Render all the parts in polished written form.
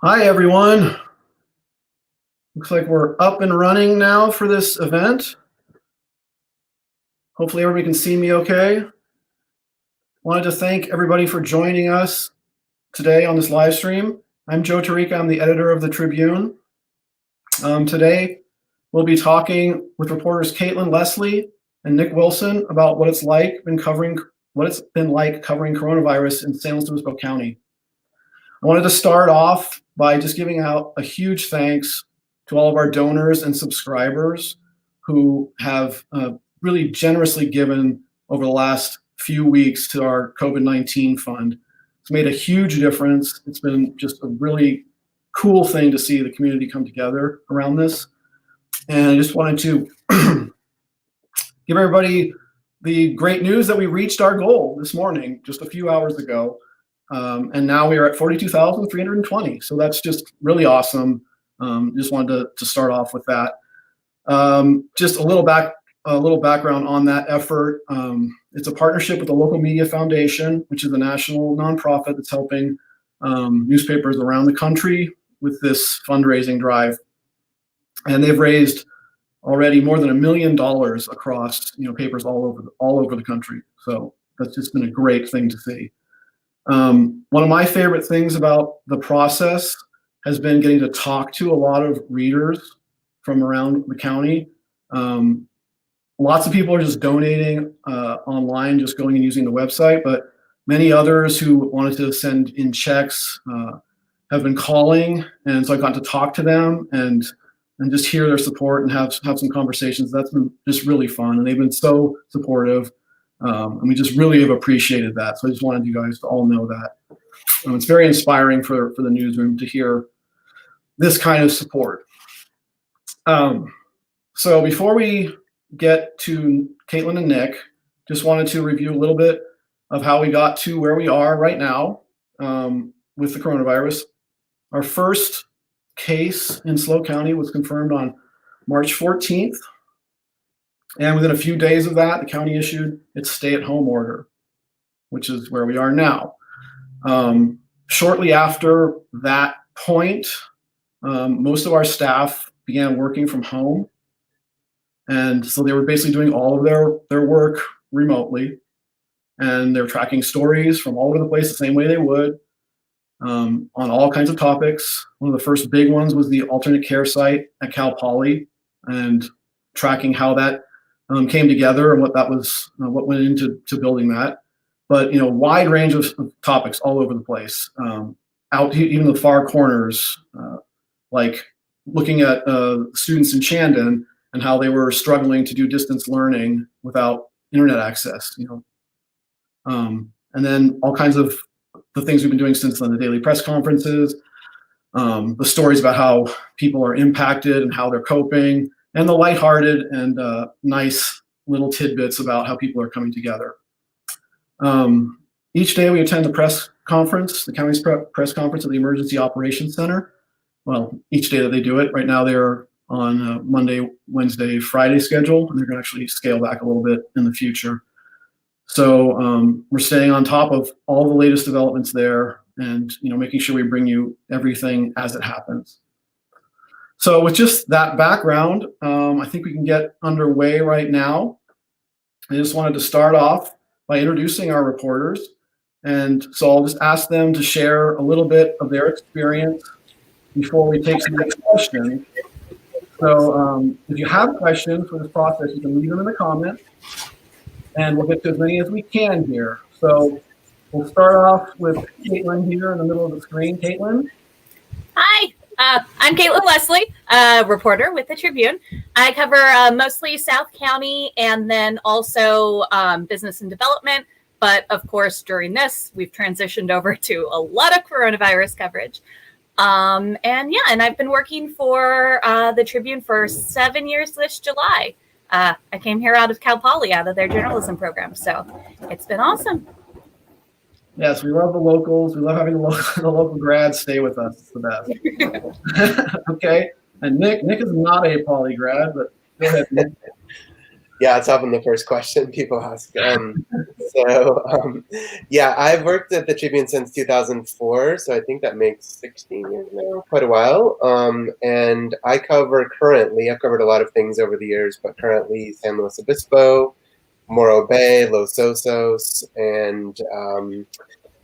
Hi, everyone. Looks like we're up and running now for this event. Hopefully everybody can see me okay. Wanted to thank everybody for joining us today on this live stream. I'm Joe Tarica. I'm the editor of the Tribune. Today, we'll be talking with reporters Kaytlyn Leslie and Nick Wilson about what it's been like covering coronavirus in San Luis Obispo County. I wanted to start off by just giving out a huge thanks to all of our donors and subscribers who have really generously given over the last few weeks to our COVID-19 fund. It's made a huge difference. It's been just a really cool thing to see the community come together around this. And I just wanted to give everybody the great news that we reached our goal this morning, just a few hours ago. And now we are at 42,320. So that's just really awesome. Just wanted to start off with that. Just a little background on that effort. It's a partnership with the Local Media Foundation, which is a national nonprofit that's helping newspapers around the country with this fundraising drive. And they've raised already more than $1 million across papers all over the country. So that's just been a great thing to see. One of my favorite things about the process has been getting to talk to a lot of readers from around the county. Lots of people are just donating online, just going and using the website, but many others who wanted to send in checks have been calling, and so I've gotten to talk to them and just hear their support and have some conversations. That's been just really fun, and they've been so supportive, and we just really have appreciated that. So I just wanted you guys to all know that. It's very inspiring for the newsroom to hear this kind of support. So before we get to Kaytlyn and Nick, just wanted to review a little bit of how we got to where we are right now with the coronavirus. Our first case in SLO County was confirmed on March 14th. And within a few days of that, the county issued its stay-at-home order, which is where we are now. Shortly after that point, most of our staff began working from home. And so they were basically doing all of their work remotely. And they're tracking stories from all over the place the same way they would on all kinds of topics. One of the first big ones was the alternate care site at Cal Poly, and tracking how that came together and what that was, what went into building that. But wide range of topics all over the place, out even the far corners, like looking at students in Chandon and how they were struggling to do distance learning without internet access. And then all kinds of the things we've been doing since then, the daily press conferences, the stories about how people are impacted and how they're coping, and the lighthearted and nice little tidbits about how people are coming together. Each day we attend the press conference, the county's press conference at the Emergency Operations Center. Well, each day that they do it. Right now they're on Monday, Wednesday, Friday schedule, and they're going to actually scale back a little bit in the future. So we're staying on top of all the latest developments there, and making sure we bring you everything as it happens. So with just that background, I think we can get underway right now. I just wanted to start off by introducing our reporters. And so I'll just ask them to share a little bit of their experience before we take some next questions. So if you have questions for this process, you can leave them in the comments, and we'll get to as many as we can here. So we'll start off with Kaytlyn here in the middle of the screen. Kaytlyn? Hi, I'm Kaytlyn Leslie, reporter with the Tribune. I cover mostly South County and then also business and development. But of course, during this, we've transitioned over to a lot of coronavirus coverage. And I've been working for the Tribune for 7 years this July. I came here out of Cal Poly, out of their journalism program. So it's been awesome. Yes, we love the locals. We love having the local grads stay with us. It's the best. Okay. And Nick is not a Poly grad, but go ahead, Nick. Yeah, it's often the first question people ask. Yeah, I've worked at the Tribune since 2004, so I think that makes 16 years now, quite a while. And I've covered a lot of things over the years, but currently San Luis Obispo, Morro Bay, Los Osos, and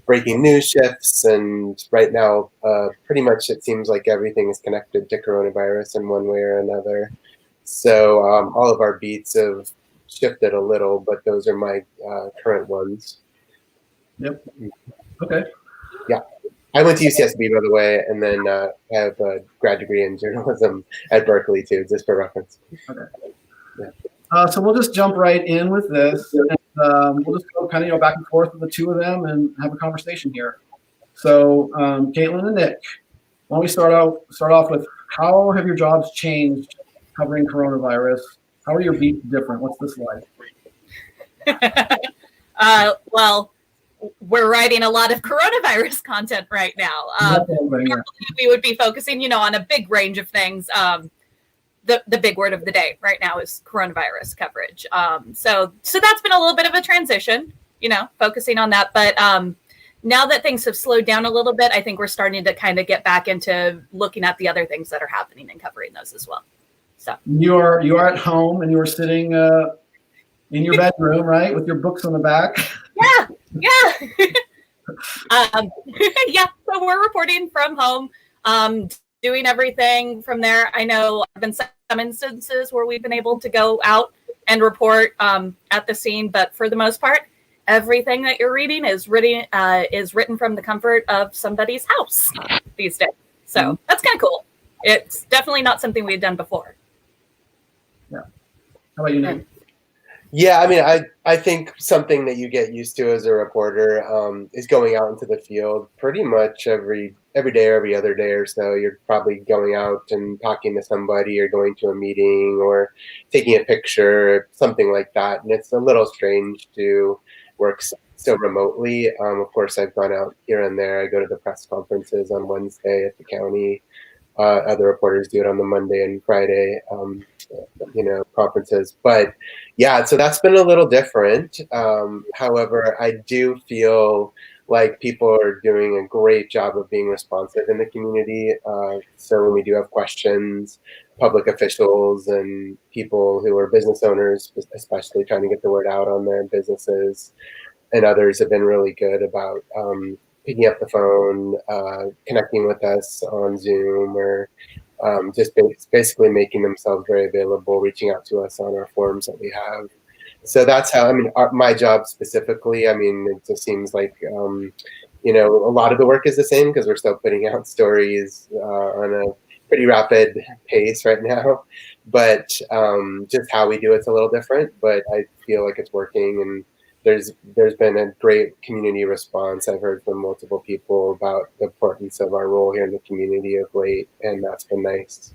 breaking news shifts. And right now, pretty much it seems like everything is connected to coronavirus in one way or another. So all of our beats have shifted a little, but those are my current ones. Yep. Okay. Yeah. I went to UCSB, by the way, and then have a grad degree in journalism at Berkeley, too, just for reference. Okay. Yeah. So we'll just jump right in with this. And, we'll just go kind of back and forth with the two of them and have a conversation here. So Kaytlyn and Nick, why don't we start off with how have your jobs changed covering coronavirus? How are your beats different? What's this like? Well, we're writing a lot of coronavirus content right now. Normally we would be focusing, on a big range of things. The big word of the day right now is coronavirus coverage. So that's been a little bit of a transition, focusing on that. But now that things have slowed down a little bit, I think we're starting to kind of get back into looking at the other things that are happening and covering those as well. So you are at home and you are sitting in your bedroom, right, with your books on the back. Yeah. Yeah. So we're reporting from home, doing everything from there. I know there have been some instances where we've been able to go out and report at the scene, but for the most part, everything that you're reading is written from the comfort of somebody's house these days. So that's kind of cool. It's definitely not something we had done before. Yeah. How about you, Nick? Yeah, I mean, I think something that you get used to as a reporter is going out into the field pretty much every day or every other day or so. You're probably going out and talking to somebody or going to a meeting or taking a picture, something like that. And it's a little strange to work so remotely. Of course, I've gone out here and there. I go to the press conferences on Wednesday at the county. Other reporters do it on the Monday and Friday, conferences. But yeah, so that's been a little different. However, I do feel like people are doing a great job of being responsive in the community. So when we do have questions, public officials and people who are business owners, especially trying to get the word out on their businesses, and others have been really good about picking up the phone, connecting with us on Zoom, or just basically making themselves very available, reaching out to us on our forums that we have. So that's how, my job specifically, it just seems like, a lot of the work is the same because we're still putting out stories on a pretty rapid pace right now. But just how we do it's a little different, but I feel like it's working, and there's been a great community response. I've heard from multiple people about the importance of our role here in the community of late, and that's been nice.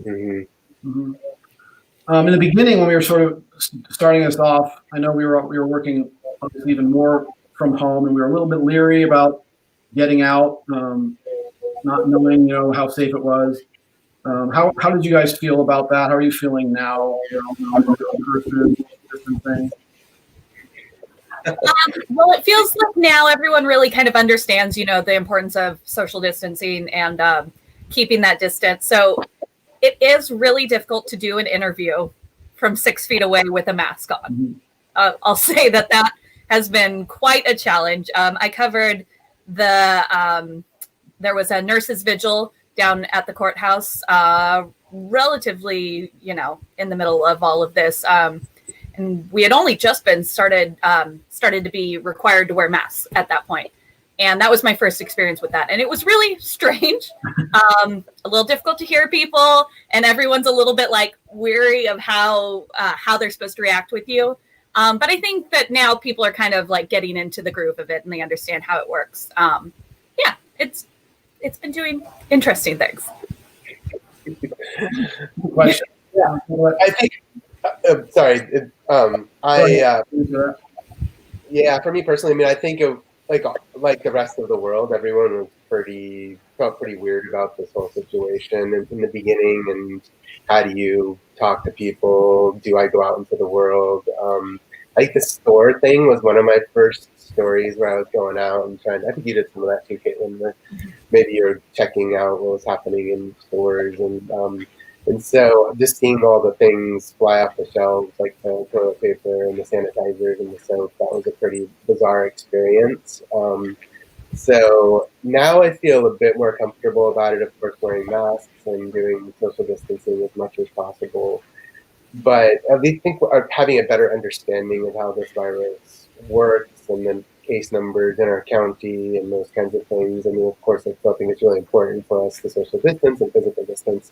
Mm-hmm. Mm-hmm. In the beginning, when we were sort of starting us off, I know we were working obviously even more from home, and we were a little bit leery about getting out, not knowing how safe it was. How did you guys feel about that? How are you feeling now? Different things. Well, it feels like now everyone really kind of understands, the importance of social distancing and keeping that distance. So it is really difficult to do an interview from 6 feet away with a mask on. I'll say that has been quite a challenge. I covered there was a nurses' vigil down at the courthouse, relatively, in the middle of all of this. And we had only just been started to be required to wear masks at that point. And that was my first experience with that. And it was really strange, a little difficult to hear people. And everyone's a little bit weary of how they're supposed to react with you. But I think that now people are kind of getting into the groove of it and they understand how it works. Yeah, it's been doing interesting things. Question. Yeah, I think. Sorry. For me personally, I think of like the rest of the world, everyone was felt pretty weird about this whole situation in the beginning. And how do you talk to people? Do I go out into the world? I think the store thing was one of my first stories where I was going out and I think you did some of that too, Kaytlyn, where maybe you're checking out what was happening in stores. And so just seeing all the things fly off the shelves, like the toilet paper and the sanitizers and the soap, that was a pretty bizarre experience. So now I feel a bit more comfortable about it, of course, wearing masks and doing social distancing as much as possible. But at least think we're having a better understanding of how this virus works and then case numbers in our county and those kinds of things. I mean, of course, I still think it's really important for us to social distance and physical distance.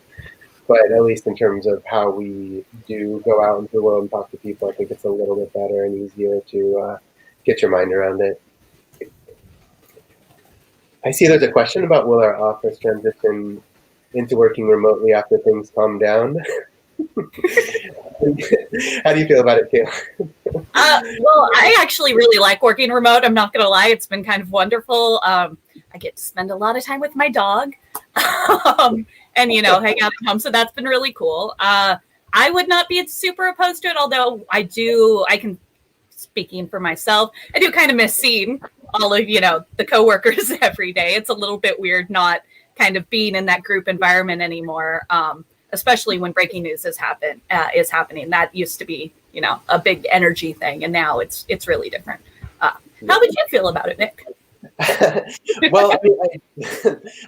But at least in terms of how we do go out into the world and talk to people, I think it's a little bit better and easier to get your mind around it. I see there's a question about will our office transition into working remotely after things calm down? How do you feel about it, Kayla? Well, I actually really like working remote. I'm not going to lie. It's been kind of wonderful. I get to spend a lot of time with my dog and, hang out at home. So that's been really cool. I would not be super opposed to it, although speaking for myself, I do kind of miss seeing all of, the coworkers every day. It's a little bit weird not kind of being in that group environment anymore. Especially when breaking news is happening. That used to be, a big energy thing, and now it's really different. How would you feel about it, Nick? Well,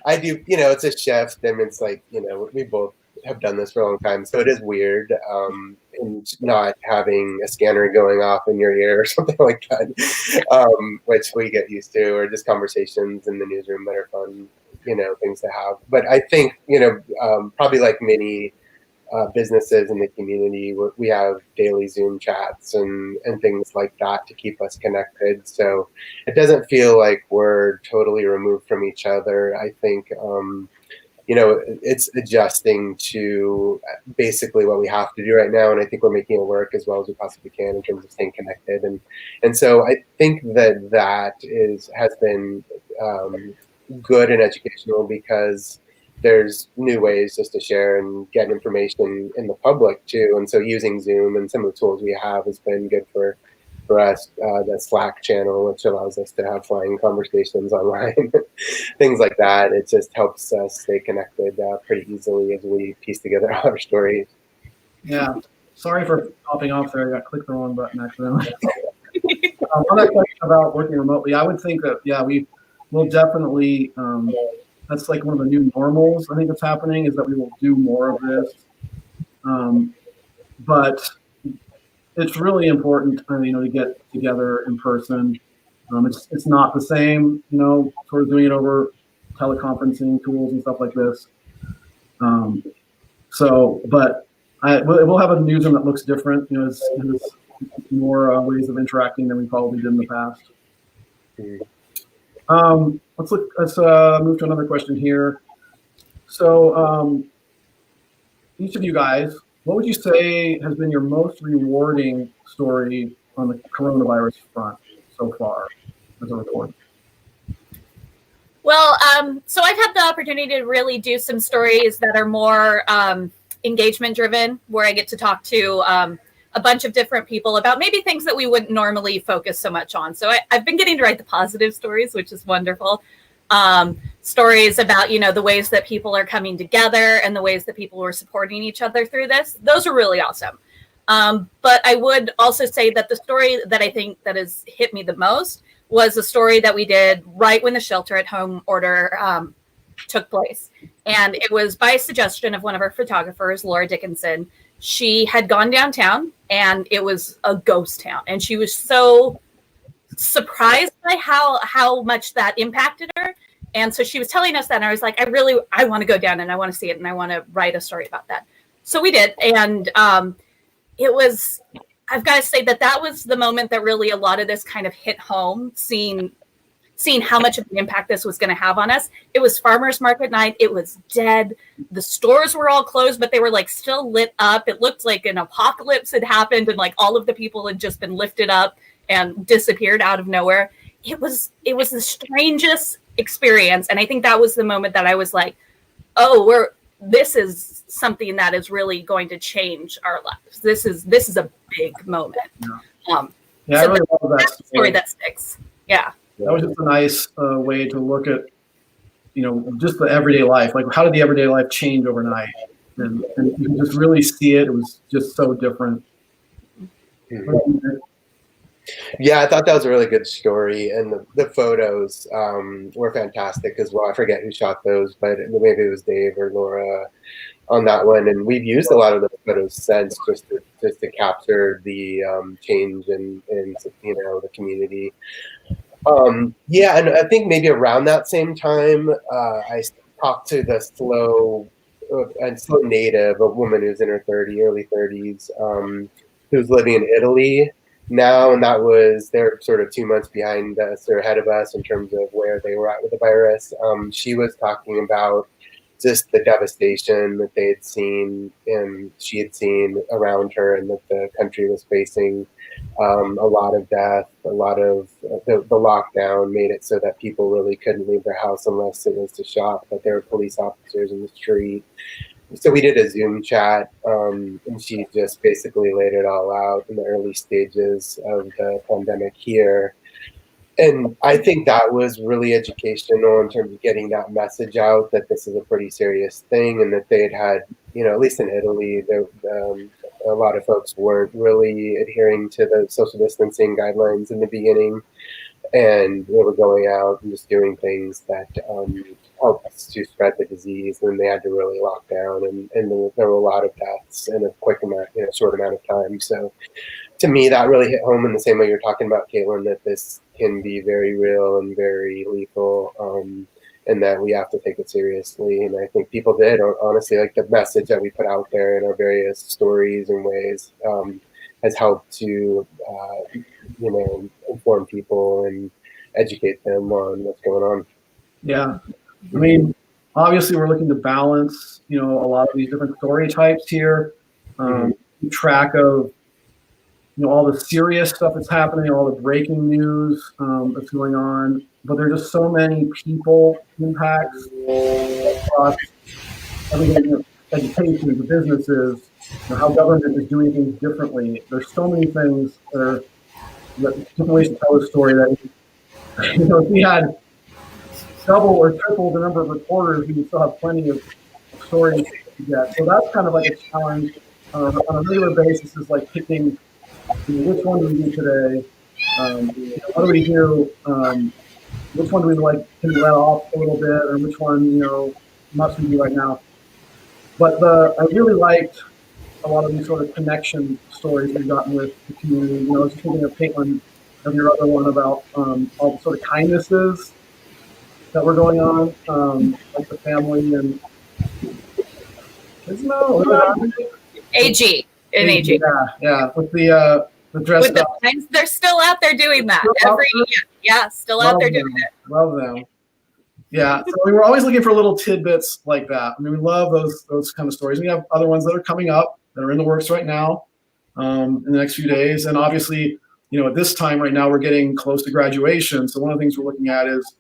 I do. It's a shift, and it's like we both have done this for a long time, so it is weird, and not having a scanner going off in your ear or something like that, which we get used to, or just conversations in the newsroom that are fun. Things to have. But I think, probably like many businesses in the community, we have daily Zoom chats and things like that to keep us connected. So it doesn't feel like we're totally removed from each other. I think, it's adjusting to basically what we have to do right now. And I think we're making it work as well as we possibly can in terms of staying connected. And so I think that has been, good and educational because there's new ways just to share and get information in the public too. And so using Zoom and some of the tools we have has been good for us. The Slack channel, which allows us to have flying conversations online, things like that. It just helps us stay connected pretty easily as we piece together our stories. Yeah. Sorry for popping off there. I clicked the wrong button accidentally. On that question about working remotely, I would think that, we'll definitely, that's like one of the new normals I think that's happening, is that we will do more of this. But it's really important, to get together in person. It's not the same, sort of doing it over teleconferencing tools and stuff like this. But we'll have a newsroom that looks different, has more ways of interacting than we probably did in the past. Let's move to another question here. So, each of you guys, what would you say has been your most rewarding story on the coronavirus front so far as a reporter? Well, so I've had the opportunity to really do some stories that are more engagement driven, where I get to talk to a bunch of different people about maybe things that we wouldn't normally focus so much on. So I've been getting to write the positive stories, which is wonderful. Stories about, the ways that people are coming together and the ways that people are supporting each other through this. Those are really awesome. But I would also say that the story that I think that has hit me the most was a story that we did right when the shelter at home order took place. And it was by suggestion of one of our photographers, Laura Dickinson. She had gone downtown and it was a ghost town. And she was so surprised by how much that impacted her. And so she was telling us that, and I was like, I want to go down and I want to see it. And I want to write a story about that. So we did. And I've got to say that was the moment that really a lot of this kind of hit home, seeing how much of an impact this was going to have on us. It was farmers market night. It was dead. The stores were all closed, but they were like still lit up. It looked like an apocalypse had happened and like all of the people had just been lifted up and disappeared out of nowhere. it was the strangest experience. And I think that was the moment that I was like, oh, this is something that is really going to change our lives. This is a big moment. Yeah, so I really love that story that sticks. Yeah. That was just a nice way to look at, just the everyday life. Like, how did the everyday life change overnight? And you can just really see it. It was just so different. Mm-hmm. Yeah, I thought that was a really good story, and the photos were fantastic as well. I forget who shot those, but maybe it was Dave or Laura on that one. And we've used a lot of those photos since just to capture the change in the community. Yeah, and I think maybe around that same time, I talked to the SLO native, a woman who's in her early 30s, who's living in Italy now, and they're sort of 2 months behind us or ahead of us in terms of where they were at with the virus. She was talking about just the devastation that they had seen and she had seen around her, and that the country was facing a lot of death, a lot of the lockdown made it so that people really couldn't leave their house unless it was to shop, but there were police officers in the street. So we did a Zoom chat, and she just basically laid it all out in the early stages of the pandemic here. And I think that was really educational in terms of getting that message out that this is a pretty serious thing, and that they had, at least in Italy, a lot of folks weren't really adhering to the social distancing guidelines in the beginning, and they were going out and just doing things that helped to spread the disease, and they had to really lock down, and there were a lot of deaths in a short amount of time. So to me, that really hit home in the same way you're talking about, Kaytlyn, that this can be very real and very lethal, and that we have to take it seriously. And I think people did, honestly, like the message that we put out there in our various stories and ways has helped to, inform people and educate them on what's going on. Yeah. I mean, obviously we're looking to balance, a lot of these different story types here, keep track of, all the serious stuff that's happening, all the breaking news that's going on, but there's just so many people impacts across everything, education, the businesses, how government is doing things differently. There's so many things that different ways to tell the story that, if we had double or triple the number of reporters, we would still have plenty of stories to get. So that's kind of like a challenge on a regular basis, is like picking, which one do we do today? What do we do? Which one do we can we let off a little bit, or which one, must we do right now? But I really liked a lot of these sort of connection stories we've gotten with the community. I was just thinking of Kaytlyn, of your other one about all the sort of kindnesses that were going on, like the family and AG. In AG. Yeah, with the dress with the signs, they're still out there doing that still out there doing it. Love them. Yeah, so we were always looking for little tidbits like that. I mean, we love those kind of stories. We have other ones that are coming up that are in the works right now in the next few days, and obviously, at this time right now we're getting close to graduation. So one of the things we're looking at is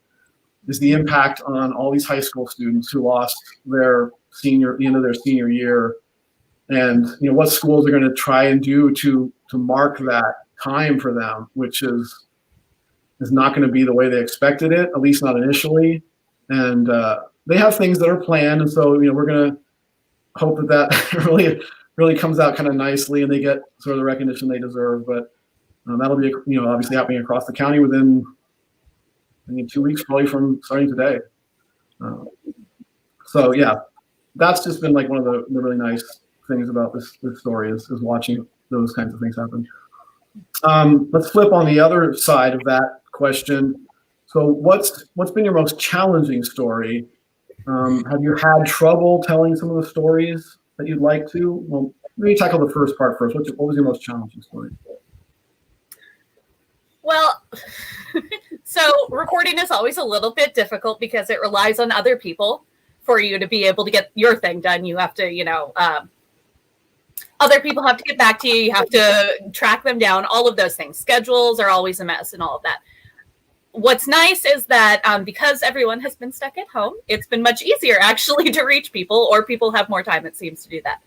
the impact on all these high school students who lost the end of their senior year. And what schools are going to try and do to mark that time for them, which is not going to be the way they expected it, at least not initially. And they have things that are planned, and so we're going to hope that really really comes out kind of nicely, and they get sort of the recognition they deserve. But that'll be obviously happening across the county within 2 weeks, probably from starting today. So yeah, that's just been like one of the really nice things about this story is watching those kinds of things happen. Let's flip on the other side of that question. So what's been your most challenging story? Have you had trouble telling some of the stories that you'd like to? Well, maybe tackle the first part first. What was your most challenging story? Well, so reporting is always a little bit difficult because it relies on other people for you to be able to get your thing done. You have to, other people have to get back to you. You have to track them down, all of those things. Schedules are always a mess and all of that. what's nice is that because everyone has been stuck at home, it's been much easier actually to reach people, or people have more time, it seems, to do that.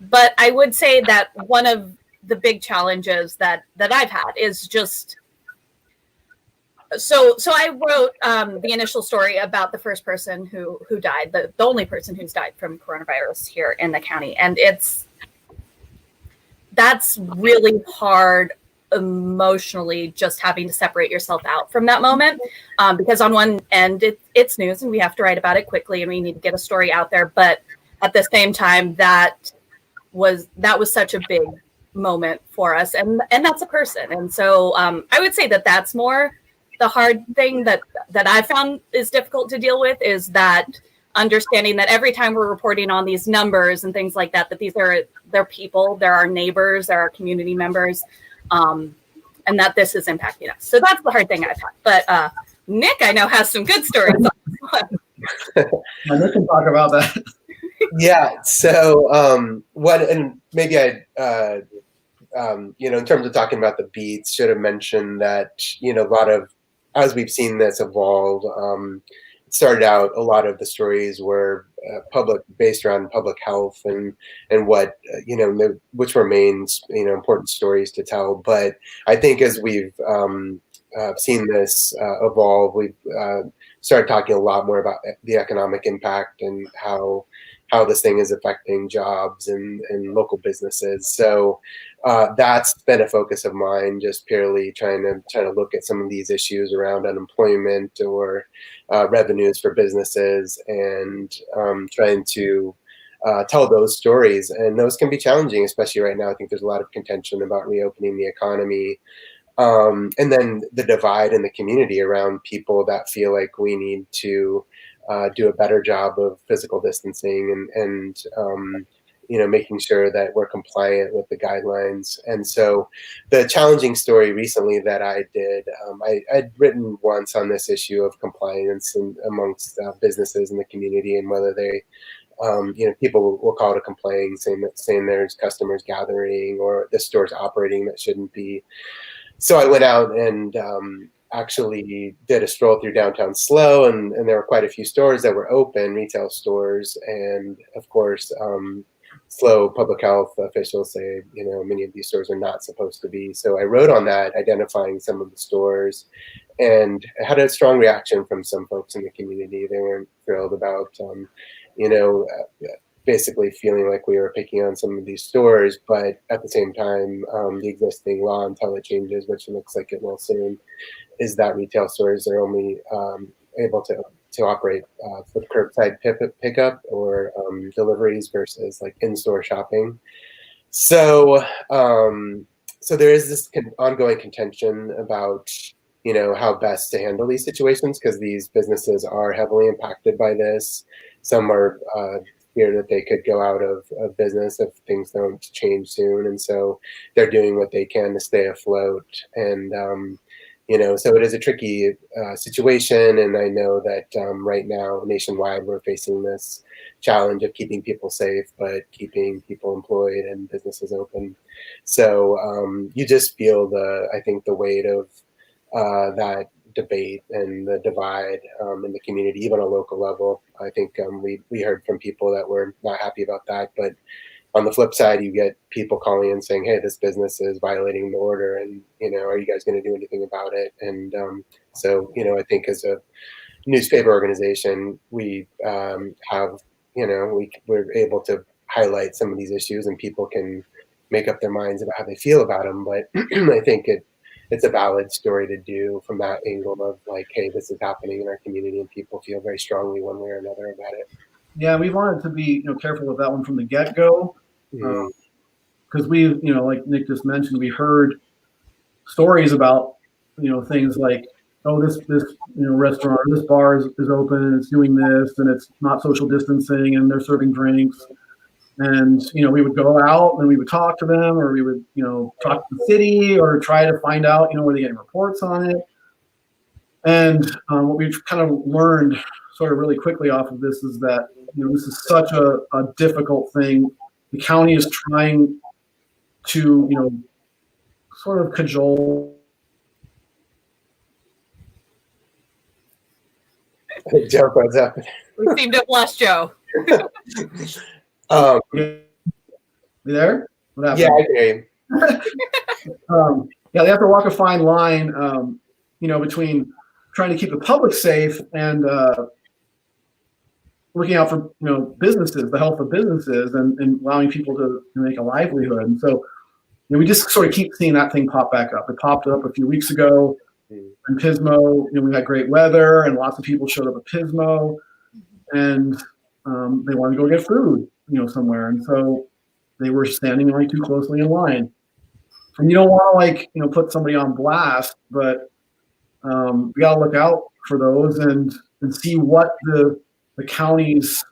But I would say that one of the big challenges that I've had is just, so I wrote the initial story about the first person who died, the only person who's died from coronavirus here in the county. And that's really hard emotionally, just having to separate yourself out from that moment, because on one end it's news and we have to write about it quickly and we need to get a story out there, but at the same time that was such a big moment for us, and that's a person. And so I would say that that's more the hard thing that I found is difficult to deal with, is that understanding that every time we're reporting on these numbers and things like that these are, they're people, they're our neighbors, they're our community members, and that this is impacting us. So that's the hard thing I've had. But Nick, I know, has some good stories. Nick can talk about that. Yeah. So and maybe I, in terms of talking about the beats, should have mentioned that, a lot of, as we've seen this evolve, it started out, a lot of the stories were based around public health and what, which remains, important stories to tell. But I think as we've seen this evolve, we've started talking a lot more about the economic impact and how this thing is affecting jobs and local businesses. So that's been a focus of mine, just purely trying to look at some of these issues around unemployment or revenues for businesses, and trying to tell those stories. And those can be challenging, especially right now. I think there's a lot of contention about reopening the economy. And then the divide in the community around people that feel like we need to do a better job of physical distancing and making sure that we're compliant with the guidelines. And so the challenging story recently that I did, I'd written once on this issue of compliance amongst businesses in the community, and whether they, people will call it a complaint, saying there's customers gathering or the store's operating that shouldn't be. So I went out and actually did a stroll through downtown SLO, and there were quite a few stores that were open, retail stores. And of course, SLO public health officials say, many of these stores are not supposed to be. So I wrote on that, identifying some of the stores, and I had a strong reaction from some folks in the community. They weren't thrilled about, basically feeling like we were picking on some of these stores. But at the same time, the existing law, until it changes, which looks like it will soon, is that retail stores are only able to operate with curbside pickup or deliveries versus like in-store shopping. So there is this ongoing contention about how best to handle these situations, because these businesses are heavily impacted by this. Some are fear that they could go out of business if things don't change soon, and so they're doing what they can to stay afloat. And so it is a tricky situation, and I know that right now nationwide we're facing this challenge of keeping people safe, but keeping people employed and businesses open. So you just feel I think the weight of that debate and the divide in the community, even on a local level. I think we heard from people that were not happy about that, but on the flip side, you get people calling in saying, hey, this business is violating the order, and are you guys going to do anything about it? And so I think as a newspaper organization, we have we're able to highlight some of these issues, and people can make up their minds about how they feel about them. But I think it's a valid story to do from that angle of like, hey, this is happening in our community, and people feel very strongly one way or another about it. Yeah, we wanted to be careful with that one from the get-go, because we, like Nick just mentioned, we heard stories about things like, oh, this restaurant or this bar is open and it's doing this and it's not social distancing and they're serving drinks. And we would go out and we would talk to them, or we would talk to the city, or try to find out were they getting reports on it. And what we've kind of learned sort of really quickly off of this is that this is such a difficult thing. The county is trying to sort of cajole Joe, what's up? We seem to have lost Joe. You there? What happened? Yeah, I can hear you. Yeah, they have to walk a fine line, between trying to keep the public safe and looking out for businesses, the health of businesses, and allowing people to make a livelihood. And so, we just sort of keep seeing that thing pop back up. It popped up a few weeks ago in Pismo. We had great weather, and lots of people showed up at Pismo, and they wanted to go get food, somewhere, and so they were standing too closely in line. And you don't want to put somebody on blast, but we got to look out for those and see what the county's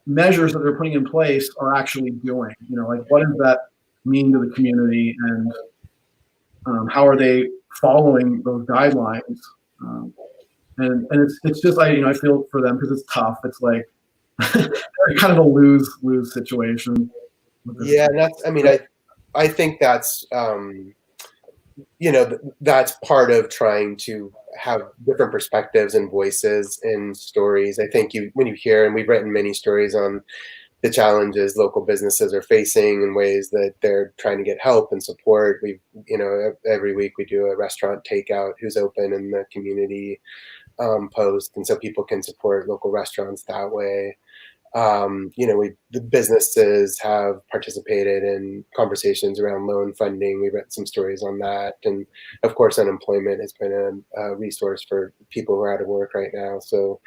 measures that they're putting in place are actually doing. What does that mean to the community, and how are they following those guidelines? And it's just I feel for them because it's tough. It's like kind of a lose situation. Yeah, and I think that's that's part of trying to have different perspectives and voices in stories. I think when you hear, and we've written many stories on the challenges local businesses are facing in ways that they're trying to get help and support. Every week we do a restaurant takeout who's open in the community post, and so people can support local restaurants that way. The businesses have participated in conversations around loan funding. We read some stories on that. And of course, unemployment has been a resource for people who are out of work right now. So,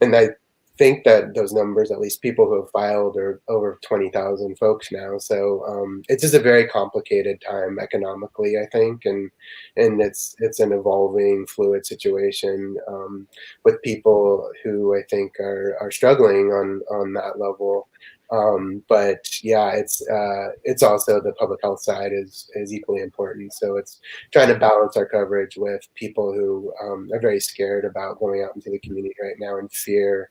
and I think that those numbers, at least people who have filed, are over 20,000 folks now. So it's just a very complicated time economically, I think. And it's an evolving, fluid situation with people who I think are struggling on that level. But yeah, it's also the public health side is equally important. So it's trying to balance our coverage with people who are very scared about going out into the community right now and fear,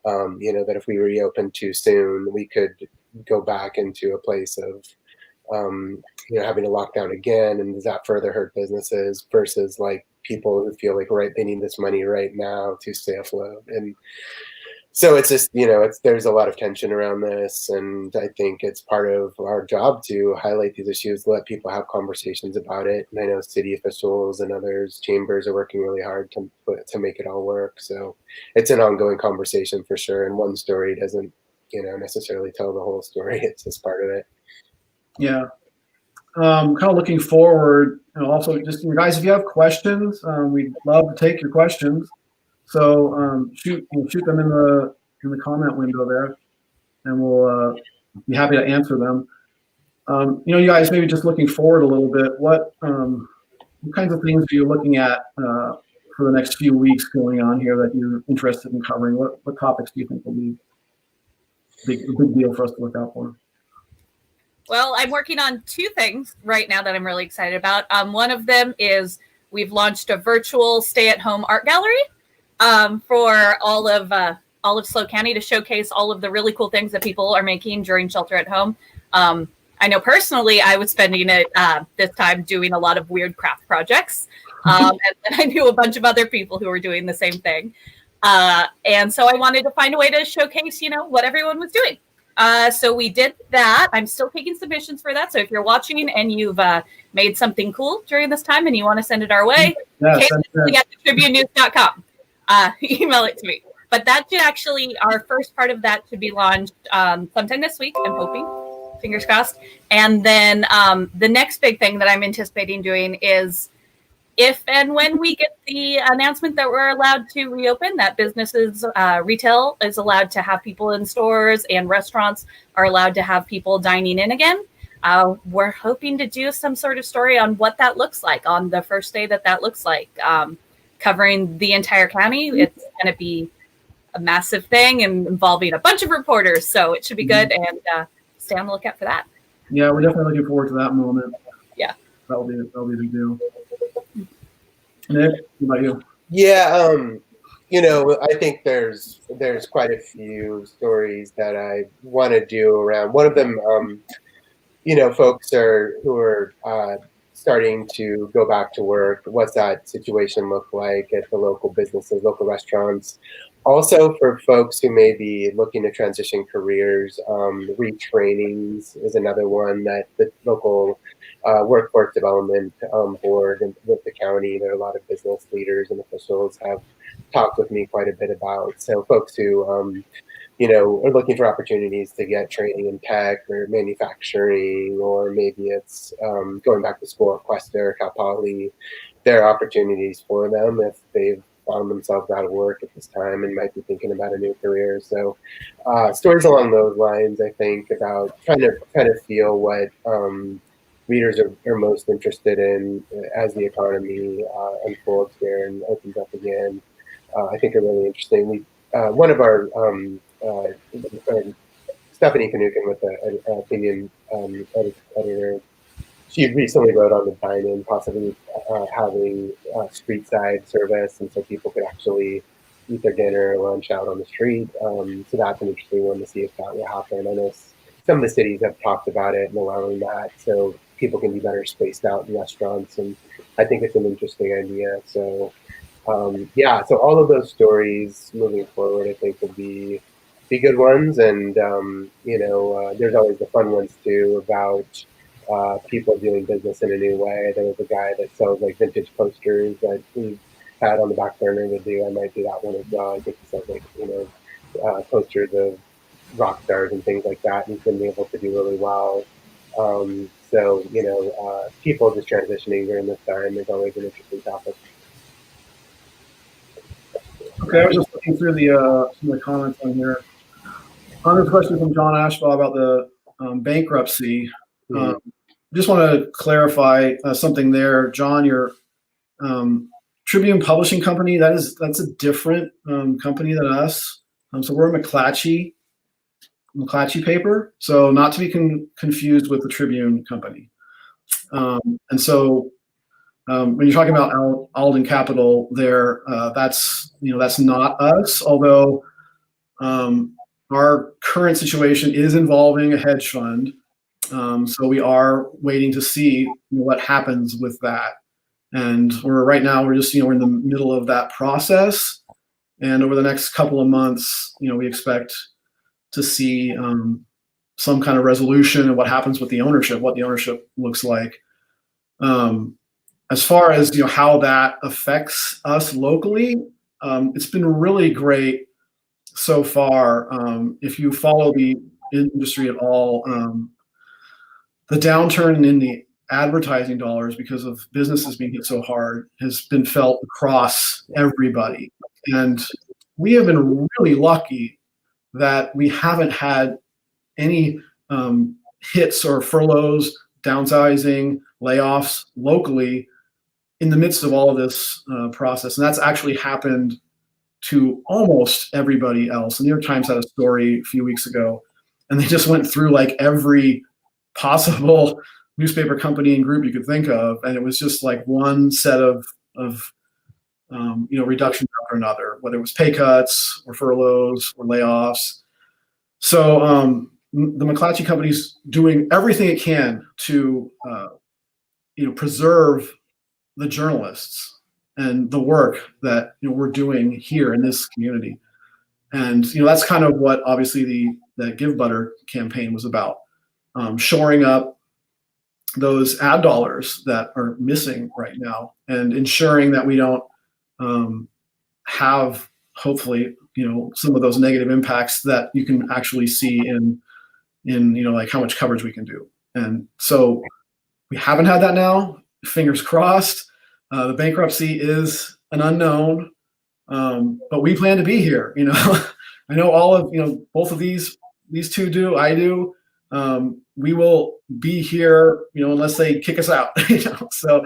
that if we reopen too soon, we could go back into a place of, having to lock down again. And does that further hurt businesses versus people who feel they need this money right now to stay afloat. And so it's just, there's a lot of tension around this. And I think it's part of our job to highlight these issues, let people have conversations about it. And I know city officials and others, chambers are working really hard to make it all work. So it's an ongoing conversation for sure. And one story doesn't, necessarily tell the whole story. It's just part of it. Yeah. Kind of looking forward, also just guys, if you have questions, we'd love to take your questions. So shoot them in the comment window there, and we'll be happy to answer them. You guys, maybe just looking forward a little bit. What kinds of things are you looking at for the next few weeks going on here that you're interested in covering? What topics do you think will be a big deal for us to look out for? Well, I'm working on two things right now that I'm really excited about. One of them is we've launched a virtual stay-at-home art gallery for all of SLO County to showcase all of the really cool things that people are making during shelter at home. I know personally I was spending it this time doing a lot of weird craft projects. And I knew a bunch of other people who were doing the same thing. And so I wanted to find a way to showcase, what everyone was doing. So we did that. I'm still taking submissions for that. So if you're watching and you've made something cool during this time and you want to send it our way, Kaytlyn at tribunenews.com. Email it to me. But that should actually, our first part of that should be launched sometime this week, I'm hoping. Fingers crossed. And then the next big thing that I'm anticipating doing is if and when we get the announcement that we're allowed to reopen, that businesses, retail is allowed to have people in stores and restaurants are allowed to have people dining in again. We're hoping to do some sort of story on what that looks like on the first day that looks like, covering the entire county. It's going to be a massive thing and involving a bunch of reporters. So it should be good, and stay on the lookout for that. Yeah, we're definitely looking forward to that moment. Yeah. That'll be a big deal. Nick, what about you? Yeah, I think there's quite a few stories that I want to do around. One of them, folks who are starting to go back to work. What's that situation look like at the local businesses, local restaurants? Also, for folks who may be looking to transition careers, retrainings is another one that the local workforce development board and with the county, there are a lot of business leaders and officials have talked with me quite a bit about. So folks who are looking for opportunities to get training in tech or manufacturing, or maybe it's going back to school at Cuesta or Cal Poly. There are opportunities for them if they've found themselves out of work at this time and might be thinking about a new career. So stories along those lines, I think, about trying to feel what readers are most interested in as the economy unfolds here and opens up again. I think are really interesting. One of our Stephanie Finucane with the opinion editor, she recently wrote on the dine-in, possibly having street side service, and so people could actually eat their dinner or lunch out on the street. So that's an interesting one to see if that will happen. I know some of the cities have talked about it and allowing that, so people can be better spaced out in restaurants, and I think it's an interesting idea. So so all of those stories moving forward, I think, will be good ones, and there's always the fun ones too about people doing business in a new way. There was a guy that sells like vintage posters that we had on the back burner to do. I might do that one as well. I think he sells like posters of rock stars and things like that. And he's been able to do really well. People just transitioning during this time is always an interesting topic. Okay, I was just looking through some of the comments on here. There's a question from John Ashbaugh about the bankruptcy. Just want to clarify something there, John. Your Tribune Publishing Company, that's a different company than us. So we're a McClatchy paper, so not to be confused with the Tribune Company. And so when you're talking about Alden Capital, there, that's not us. Although our current situation is involving a hedge fund, so we are waiting to see what happens with that. And we're just we're in the middle of that process. And over the next couple of months, we expect to see some kind of resolution and what happens with the ownership, what the ownership looks like. As far as how that affects us locally, it's been really great so far. If you follow the industry at all, the downturn in the advertising dollars because of businesses being hit so hard has been felt across everybody. And we have been really lucky that we haven't had any hits or furloughs, downsizing, layoffs locally in the midst of all of this process. And that's actually happened to almost everybody else. The New York Times had a story a few weeks ago, and they just went through like every possible newspaper company and group you could think of, and it was just like one set of reduction after another, whether it was pay cuts or furloughs or layoffs. So the McClatchy Company's doing everything it can to preserve the journalists and the work that we're doing here in this community. And that's kind of what obviously the Give Butter campaign was about, shoring up those ad dollars that are missing right now and ensuring that we don't have, hopefully, some of those negative impacts that you can actually see in like how much coverage we can do. And so we haven't had that now. Fingers crossed. The bankruptcy is an unknown, but we plan to be here. I know all of both of these two do. I do. We will be here, unless they kick us out. So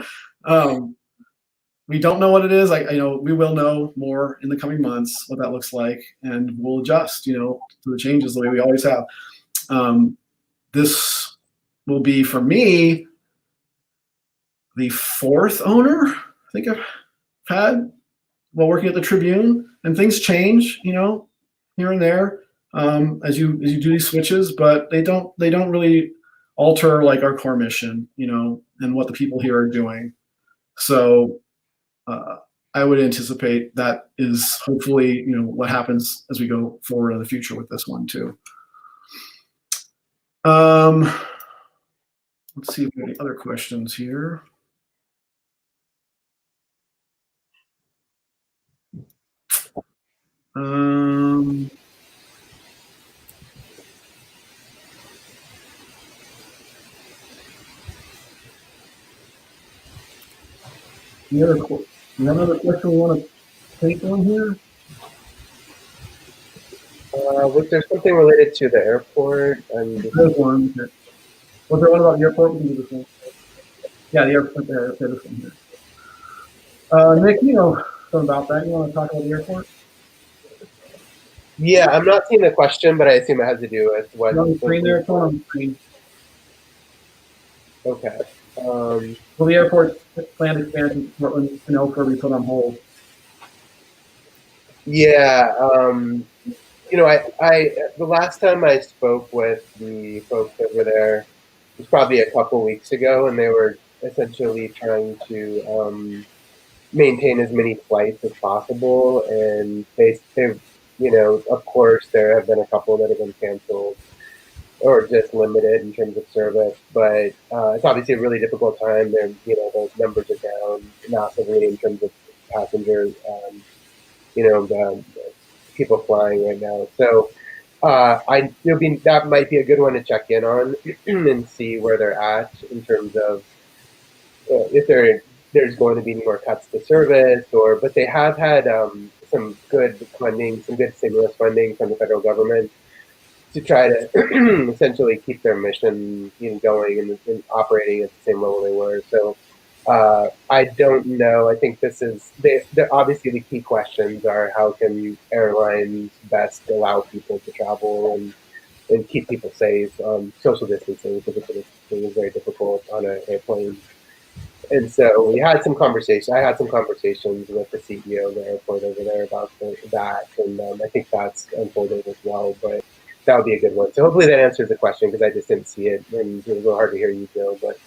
we don't know what it is. We will know more in the coming months what that looks like, and we'll adjust, to the changes the way we always have. This will be, for me, the fourth owner I think I've had while working at the Tribune, and things change, here and there as you do these switches, but they don't really alter like our core mission, and what the people here are doing. So I would anticipate that is hopefully, what happens as we go forward in the future with this one too. Let's see if we have any other questions here. You have another question we want to take on here? Was there something related to the airport? There's one. Okay. Was there one about the airport? We can do this one. Yeah, the airport there. Okay, this one here. Nick, you know something about that. You want to talk about the airport? Yeah, I'm not seeing the question, but I assume it has to do with what. On the screen there, it's on the screen. Okay. Well, the airport planned expansion to Portland and elsewhere we put on hold. Yeah, I the last time I spoke with the folks over there was probably a couple weeks ago, and they were essentially trying to maintain as many flights as possible, and they of course there have been a couple that have been canceled or just limited in terms of service, but it's obviously a really difficult time. Those numbers are down massively in terms of passengers, people flying right now. So that might be a good one to check in on and see where they're at in terms of if there's going to be more cuts to service, but they have had some good funding, some good stimulus funding from the federal government to try to essentially keep their mission going and operating at the same level they were. So I don't know. I think obviously the key questions are how can airlines best allow people to travel and keep people safe. Social distancing, physical distancing is very difficult on an airplane. And so we had some conversations. I had some conversations with the CEO of the airport over there about that, and I think that's unfolded as well. But that would be a good one. So hopefully that answers the question, because I just didn't see it, and it was a little hard to hear you, Joe. But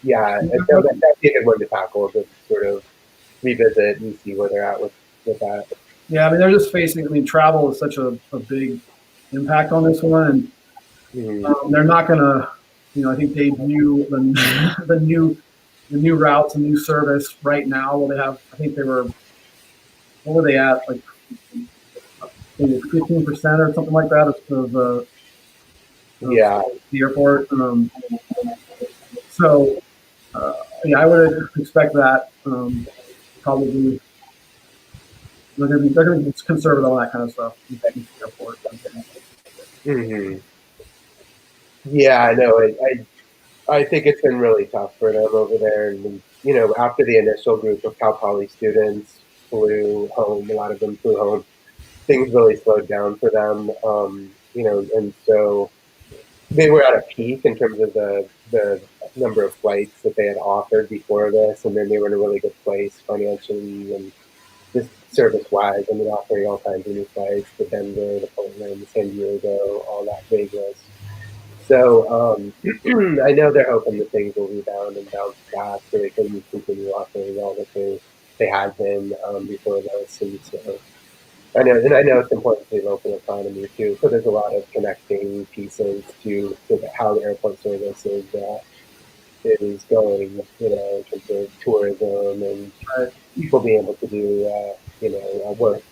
yeah, that'd be a good one to tackle, to sort of revisit and see where they're at with that. Yeah, I mean, they're just facing. I mean, travel is such a big impact on this one, and they're not going to. I think they view the new routes and new service right now. Well, I think they were, what were they at? Like 15% or something like that of the airport. So I would expect that probably they're going to be conservative on that kind of stuff. Airport. Mm-hmm. Yeah, I know. I think it's been really tough for them over there. And, after the initial group of Cal Poly students flew home, a lot of them flew home, things really slowed down for them. And so they were at a peak in terms of the number of flights that they had offered before this. And then they were in a really good place financially and just service-wise. I mean, offering all kinds of new flights to Denver, to Portland, to San Diego, all that Vegas. So I know they're hoping that things will rebound and bounce back so they can continue offering all that they had been before this. And so I know it's important to the local economy too. So there's a lot of connecting pieces to how the airport service is going, in terms of tourism and people being able to do work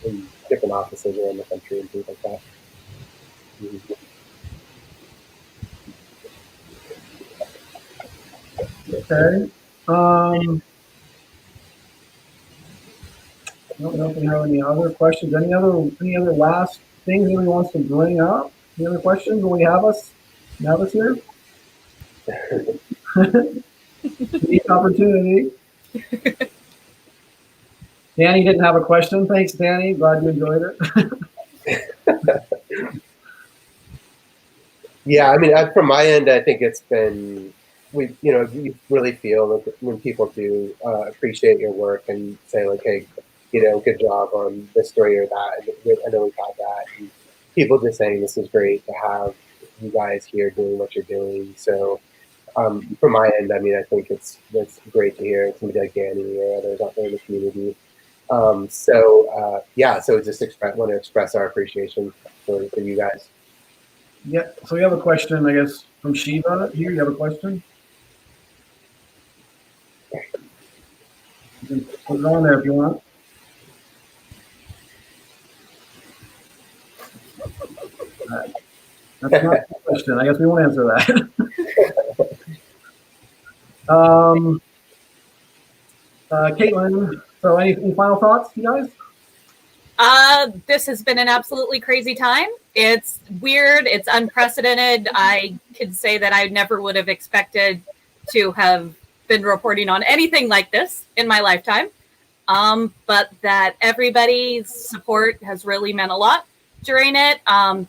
in different offices around the country and things like that. Mm-hmm. Okay. I don't know if we have any other questions. Any other last things anybody wants to bring up? Any other questions? Will we have us here? Unique opportunity. Danny didn't have a question. Thanks, Danny. Glad you enjoyed it. Yeah, I mean, from my end, I think it's been. You really feel like when people do appreciate your work and say like, hey, good job on this story or that. I know we've had that. And people just saying this is great to have you guys here doing what you're doing. So from my end, I mean, I think it's great to hear somebody like Danny or others out there in the community. So just want to express our appreciation for you guys. Yeah. So we have a question, I guess, from Shiva here. You have a question? You can put it on there if you want. That's not the question. I guess we won't answer that. Kaytlyn, so any final thoughts, you guys? This has been an absolutely crazy time. It's weird. It's unprecedented. I could say that I never would have expected to have been reporting on anything like this in my lifetime. But that everybody's support has really meant a lot during it. And,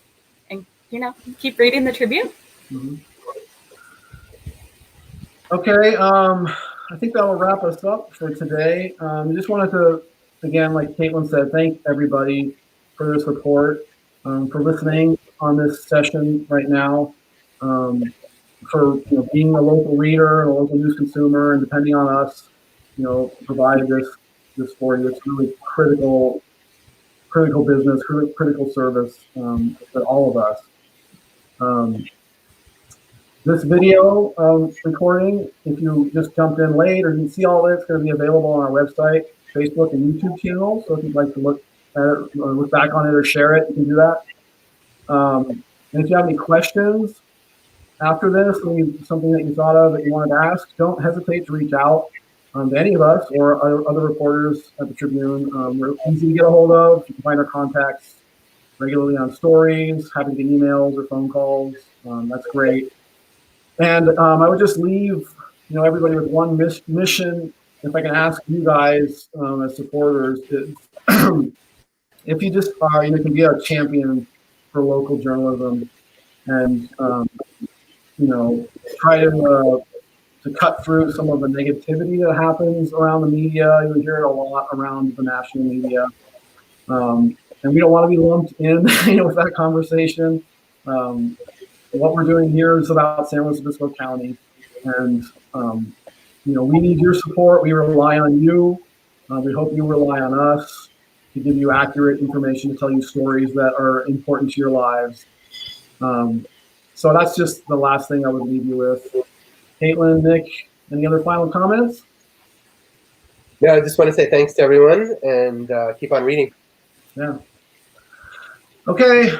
keep reading the Tribune. Mm-hmm. Okay. I think that will wrap us up for today. I just wanted to, again, like Kaytlyn said, thank everybody for their support, for listening on this session right now, for being a local reader and a local news consumer, and depending on us, provide this for you. It's really critical business, critical service for all of us. This video recording, if you just jumped in late or didn't see all of it, it's going to be available on our website, Facebook, and YouTube channel. So if you'd like to look at it or look back on it or share it, you can do that. And if you have any questions after this, or something that you thought of that you wanted to ask, don't hesitate to reach out to any of us or other reporters at the Tribune. We're easy to get a hold of. You can find our contacts regularly on stories, happy to get emails or phone calls. That's great. And I would just leave, everybody with one mission. If I can ask you guys as supporters, is if you just can be a champion for local journalism, and try to cut through some of the negativity that happens around the media. You hear it a lot around the national media, and we don't want to be lumped in, with that conversation. What we're doing here is about San Luis Obispo County, and we need your support. We rely on you. We hope you rely on us to give you accurate information, to tell you stories that are important to your lives. So that's just the last thing I would leave you with. Kaytlyn, Nick, any other final comments? No, I just want to say thanks to everyone, and keep on reading. Yeah. Okay.